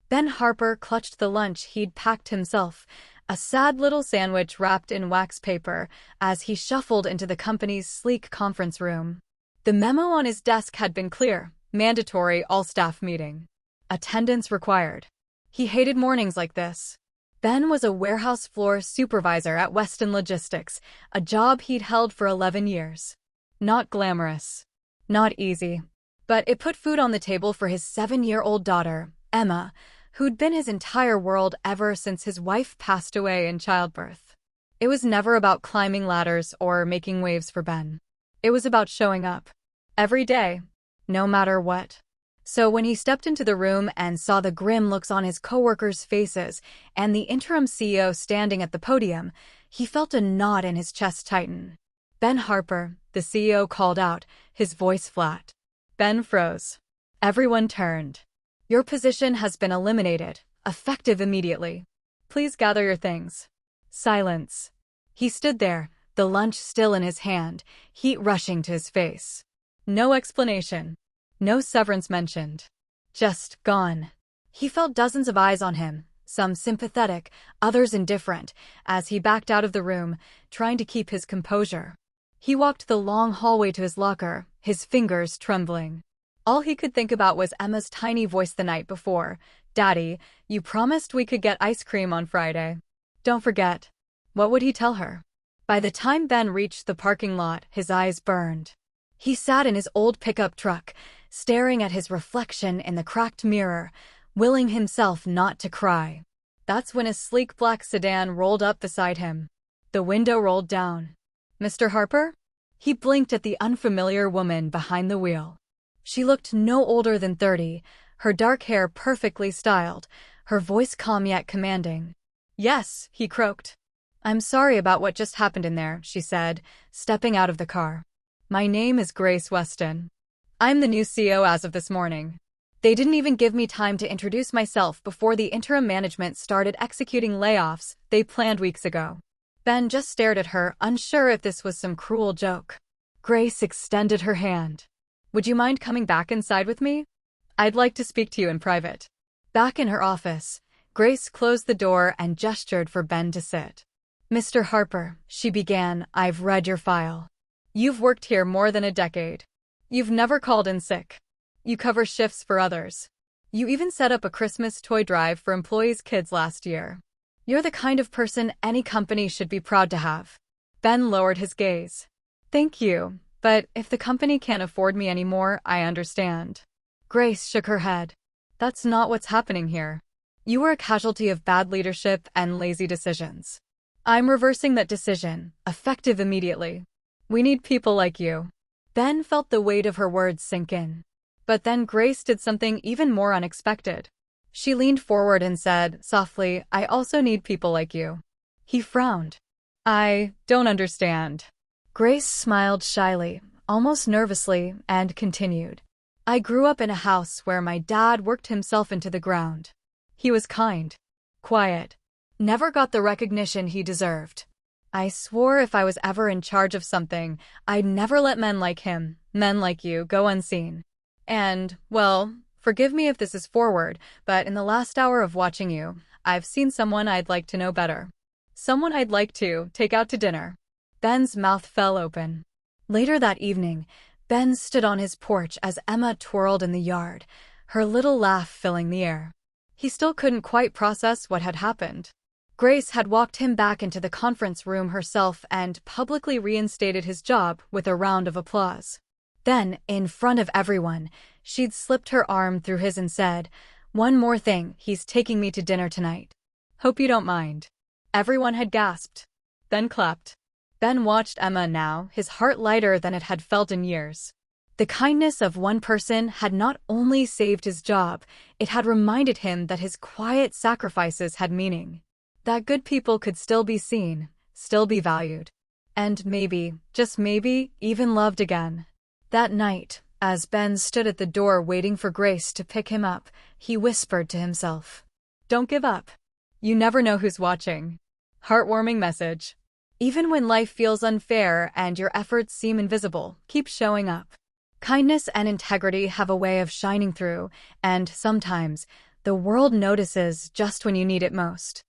Ben Harper clutched the lunch he'd packed himself, a sad little sandwich wrapped in wax paper, as he shuffled into the company's sleek conference room. The memo on his desk had been clear: mandatory all-staff meeting. Attendance required. He hated mornings like this. Ben was a warehouse floor supervisor at Weston Logistics, a job he'd held for 11 years. Not glamorous. Not easy. But it put food on the table for his 7-year-old daughter, Emma, who'd been his entire world ever since his wife passed away in childbirth. It was never about climbing ladders or making waves for Ben. It was about showing up. Every day. No matter what. So when he stepped into the room and saw the grim looks on his coworkers' faces and the interim CEO standing at the podium, he felt a knot in his chest tighten. "Ben Harper," the CEO called out, his voice flat. Ben froze. Everyone turned. "Your position has been eliminated, effective immediately. Please gather your things." Silence. He stood there, the lunch still in his hand, heat rushing to his face. No explanation. No severance mentioned. Just gone. He felt dozens of eyes on him, some sympathetic, others indifferent, as he backed out of the room, trying to keep his composure. He walked the long hallway to his locker, his fingers trembling. All he could think about was Emma's tiny voice the night before. "Daddy, you promised we could get ice cream on Friday. Don't forget." What would he tell her? By the time Ben reached the parking lot, his eyes burned. He sat in his old pickup truck, staring at his reflection in the cracked mirror, willing himself not to cry. That's when a sleek black sedan rolled up beside him. The window rolled down. "Mr. Harper?" He blinked at the unfamiliar woman behind the wheel. She looked no older than 30, her dark hair perfectly styled, her voice calm yet commanding. "Yes," he croaked. "I'm sorry about what just happened in there," she said, stepping out of the car. "My name is Grace Weston. I'm the new CEO as of this morning. They didn't even give me time to introduce myself before the interim management started executing layoffs they planned weeks ago." Ben just stared at her, unsure if this was some cruel joke. Grace extended her hand. "Would you mind coming back inside with me? I'd like to speak to you in private." Back in her office, Grace closed the door and gestured for Ben to sit. "Mr. Harper," she began, "I've read your file. You've worked here more than a decade. You've never called in sick. You cover shifts for others. You even set up a Christmas toy drive for employees' kids last year. You're the kind of person any company should be proud to have." Ben lowered his gaze. "Thank you, but if the company can't afford me anymore, I understand." Grace shook her head. "That's not what's happening here. You were a casualty of bad leadership and lazy decisions. I'm reversing that decision, effective immediately. We need people like you." Ben felt the weight of her words sink in. But then Grace did something even more unexpected. She leaned forward and said, softly, "I also need people like you." He frowned. "I don't understand." Grace smiled shyly, almost nervously, and continued. "I grew up in a house where my dad worked himself into the ground. He was kind, quiet, never got the recognition he deserved. I swore if I was ever in charge of something, I'd never let men like him, men like you, go unseen. And, well, forgive me if this is forward, but in the last hour of watching you, I've seen someone I'd like to know better. Someone I'd like to take out to dinner." Ben's mouth fell open. Later that evening, Ben stood on his porch as Emma twirled in the yard, her little laugh filling the air. He still couldn't quite process what had happened. Grace had walked him back into the conference room herself and publicly reinstated his job with a round of applause. Then, in front of everyone, she'd slipped her arm through his and said, "One more thing, he's taking me to dinner tonight. Hope you don't mind." Everyone had gasped, then clapped. Ben watched Emma now, his heart lighter than it had felt in years. The kindness of one person had not only saved his job, it had reminded him that his quiet sacrifices had meaning. That good people could still be seen, still be valued. And maybe, just maybe, even loved again. That night, as Ben stood at the door waiting for Grace to pick him up, he whispered to himself, "Don't give up. You never know who's watching." Heartwarming message. Even when life feels unfair and your efforts seem invisible, keep showing up. Kindness and integrity have a way of shining through, and sometimes, The world notices just when you need it most.